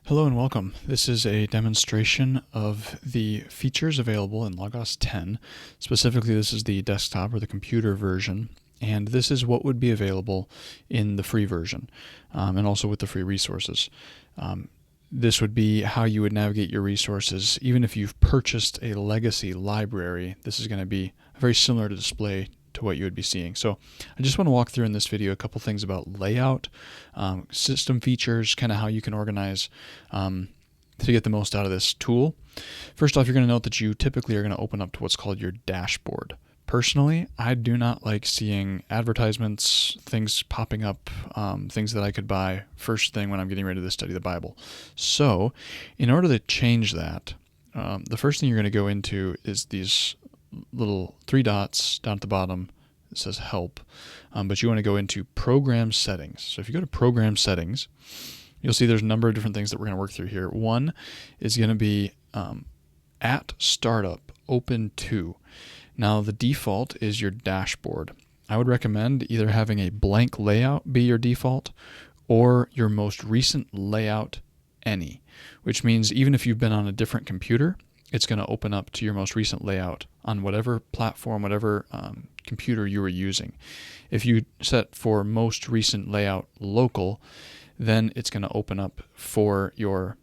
Hello and welcome. This is a demonstration of the features available in Logos 10. Specifically, this is the desktop or the computer version, and this is what would be available in the free version and also with the free resources. This would be how you would navigate your resources. Even if you've purchased a legacy library, this is going to be very similar to display to what you would be seeing. So I just want to walk through in this video a couple things about layout, system features, kind of how you can organize to get the most out of this tool. First off, you're going to note that you typically are going to open up to what's called your dashboard. Personally, I do not like seeing advertisements, things popping up, things that I could buy first thing when I'm getting ready to study the Bible. So in order to change that, the first thing you're going to go into is these little three dots down at the bottom. It says help, but you want to go into program settings. So if you go to program settings, you'll see there's a number of different things that we're going to work through here. One is going to be at startup open to. Now the default is your dashboard. I would recommend either having a blank layout be your default or your most recent layout any, which means even if you've been on a different computer, it's going to open up to your most recent layout on whatever platform, whatever computer you were using. If you set for most recent layout local, then it's going to open up for your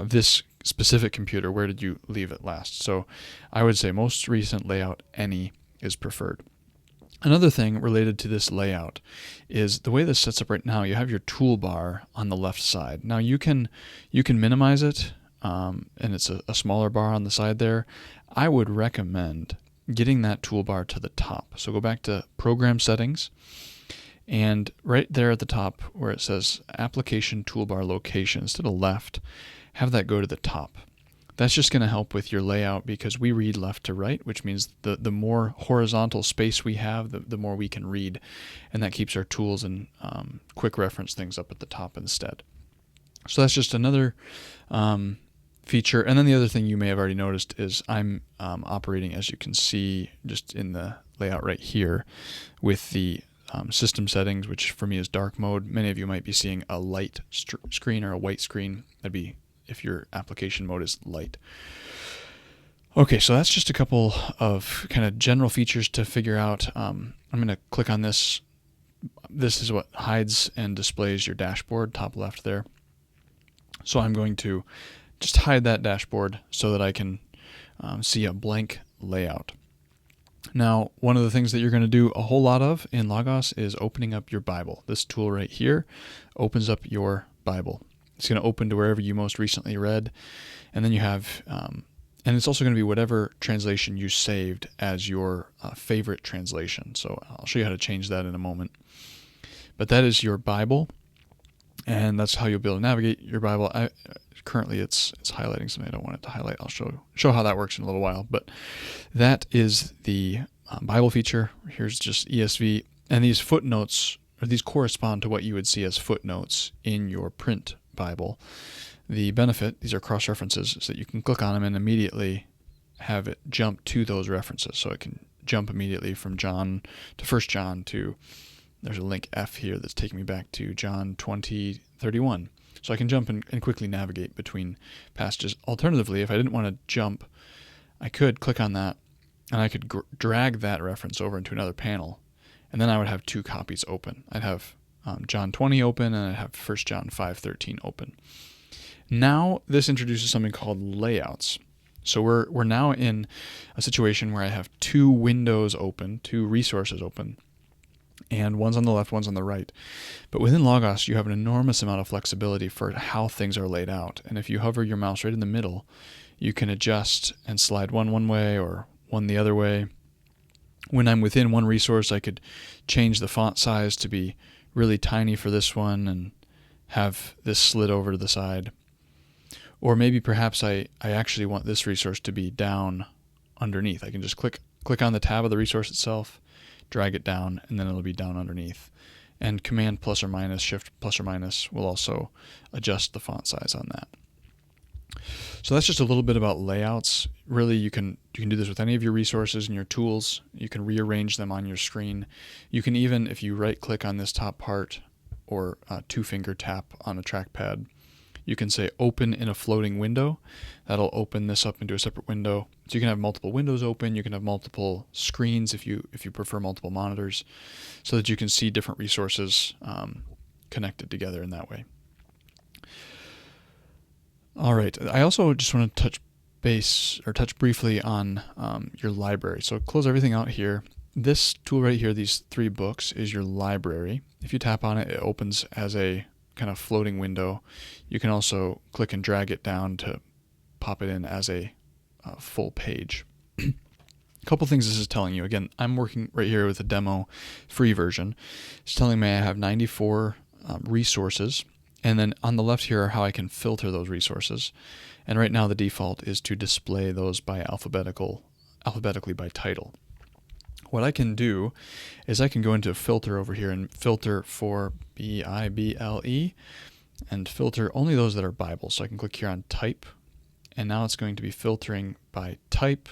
this specific computer. Where did you leave it last? So I would say most recent layout any is preferred. Another thing related to this layout is the way this sets up right now. You have your toolbar on the left side. Now you can minimize it. And it's a smaller bar on the side there. I would recommend getting that toolbar to the top. So go back to Program Settings, and right there at the top where it says Application Toolbar Location, instead of left, have that go to the top. That's just going to help with your layout because we read left to right, which means the more horizontal space we have, the more we can read, and that keeps our tools and quick reference things up at the top instead. So that's just another feature. And then the other thing you may have already noticed is I'm operating, as you can see just in the layout right here, with the system settings, which for me is dark mode. Many of you might be seeing a light screen or a white screen. That'd be if your application mode is light. Okay, so that's just a couple of kind of general features to figure out. I'm going to click on this. This is what hides and displays your dashboard, top left there. So I'm going to just hide that dashboard so that I can see a blank layout. Now, one of the things that you're going to do a whole lot of in Logos is opening up your Bible. This tool right here opens up your Bible. It's going to open to wherever you most recently read, and then you have, and it's also going to be whatever translation you saved as your favorite translation. So I'll show you how to change that in a moment. But that is your Bible, and that's how you'll be able to navigate your Bible. Currently it's highlighting something I don't want it to highlight. I'll show how that works in a little while. But that is the Bible feature. Here's just ESV. And these footnotes, or these correspond to what you would see as footnotes in your print Bible. The benefit, these are cross-references, is that you can click on them and immediately have it jump to those references. So it can jump immediately from John to 1 John to, there's a link F here that's taking me back to John 20:31. So I can jump and quickly navigate between passages. Alternatively, if I didn't want to jump, I could click on that, and I could drag that reference over into another panel, and then I would have two copies open. I'd have John 20 open, and I'd have 1 John 5:13 open. Now this introduces something called layouts. So we're now in a situation where I have two windows open, two resources open, and one's on the left, one's on the right. But within Logos, you have an enormous amount of flexibility for how things are laid out. And if you hover your mouse right in the middle, you can adjust and slide one way or one the other way. When I'm within one resource, I could change the font size to be really tiny for this one and have this slid over to the side. Or maybe perhaps I actually want this resource to be down underneath. I can just click on the tab of the resource itself, drag it down, and then it'll be down underneath. And Command plus or minus, Shift plus or minus will also adjust the font size on that. So that's just a little bit about layouts. Really, you can do this with any of your resources and your tools. You can rearrange them on your screen. You can even, if you right-click on this top part or two-finger tap on a trackpad, You can say open in a floating window. That'll open this up into a separate window. So you can have multiple windows open. You can have multiple screens if you prefer multiple monitors, so that you can see different resources connected together in that way. All right. I also just want to touch briefly on your library. So close everything out here. This tool right here, these 3 books, is your library. If you tap on it, it opens as a kind of floating window. You can also click and drag it down to pop it in as a full page. A couple things this is telling you. Again, I'm working right here with a demo free version. It's telling me I have 94 resources. And then on the left here are how I can filter those resources. And right now the default is to display those by alphabetically by title. What I can do is I can go into filter over here and filter for Bible and filter only those that are Bible. So I can click here on type, and now it's going to be filtering by type :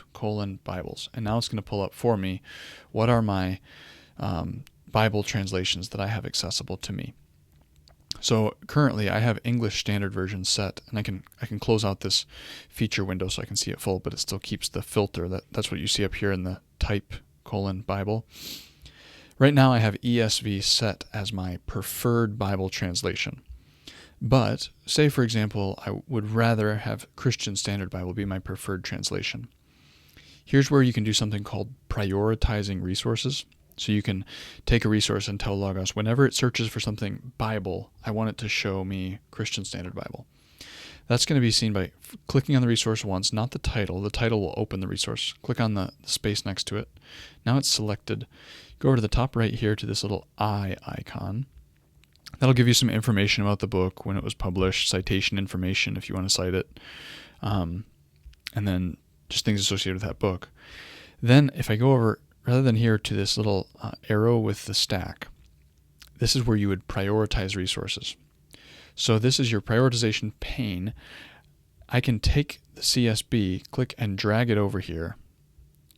Bibles. And now it's going to pull up for me what are my Bible translations that I have accessible to me. So currently I have English Standard Version set, and I can close out this feature window so I can see it full, but it still keeps the filter. That's what you see up here in the type : Bible. Right now I have ESV set as my preferred Bible translation. But say, for example, I would rather have Christian Standard Bible be my preferred translation. Here's where you can do something called prioritizing resources. So you can take a resource and tell Logos, whenever it searches for something Bible, I want it to show me Christian Standard Bible. That's going to be seen by clicking on the resource once, not the title. The title will open the resource. Click on the space next to it. Now it's selected. Go over to the top right here to this little eye icon. That'll give you some information about the book, when it was published, citation information if you want to cite it, and then just things associated with that book. Then if I go over, rather than here, to this little arrow with the stack, this is where you would prioritize resources. So this is your prioritization pane. I can take the CSB, click and drag it over here,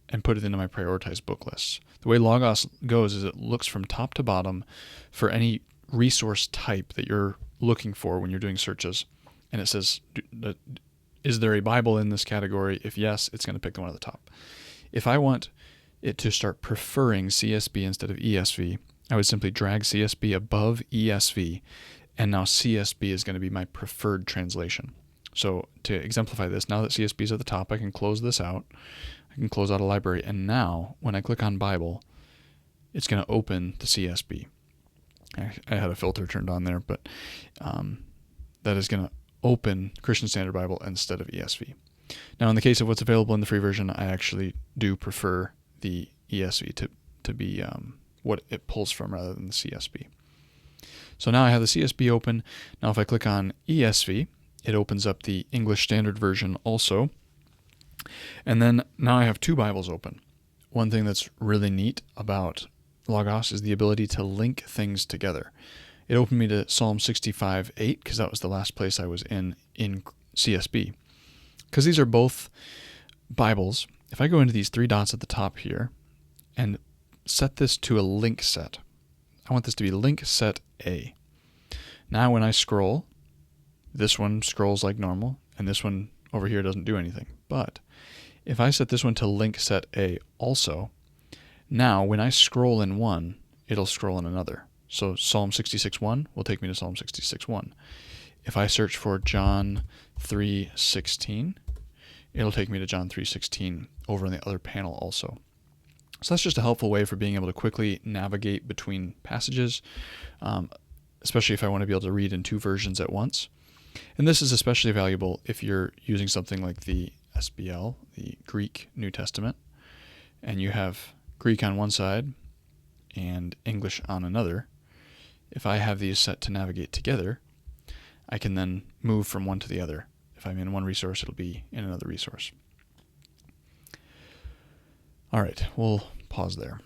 and put it into my prioritized book lists. The way Logos goes is it looks from top to bottom for any resource type that you're looking for when you're doing searches, and it says, is there a Bible in this category? If yes, it's going to pick the one at the top. If I want it to start preferring CSB instead of ESV, I would simply drag CSB above ESV, and now CSB is going to be my preferred translation. So to exemplify this, now that CSB is at the top, I can close this out. I can close out a library, and now when I click on Bible, it's going to open the CSB. I had a filter turned on there, but that is going to open Christian Standard Bible instead of ESV. Now, in the case of what's available in the free version, I actually do prefer the ESV to be what it pulls from rather than the CSB. So now I have the CSB open. Now if I click on ESV, it opens up the English Standard Version also. And then now I have 2 Bibles open. One thing that's really neat about Logos is the ability to link things together. It opened me to Psalm 65:8 because that was the last place I was in CSB. Because these are both Bibles, if I go into these 3 dots at the top here and set this to a link set, I want this to be link set A. Now when I scroll, this one scrolls like normal, and this one over here doesn't do anything. But if I set this one to link set A also, now when I scroll in one, it'll scroll in another. So Psalm 66:1 will take me to Psalm 66:1. If I search for John 3:16, it'll take me to John 3:16 over on the other panel also. So that's just a helpful way for being able to quickly navigate between passages, especially if I want to be able to read in 2 versions at once. And this is especially valuable if you're using something like the SBL, the Greek New Testament, and you have Greek on one side and English on another. If I have these set to navigate together, I can then move from one to the other. If I'm in one resource, it'll be in another resource. All right, we'll pause there.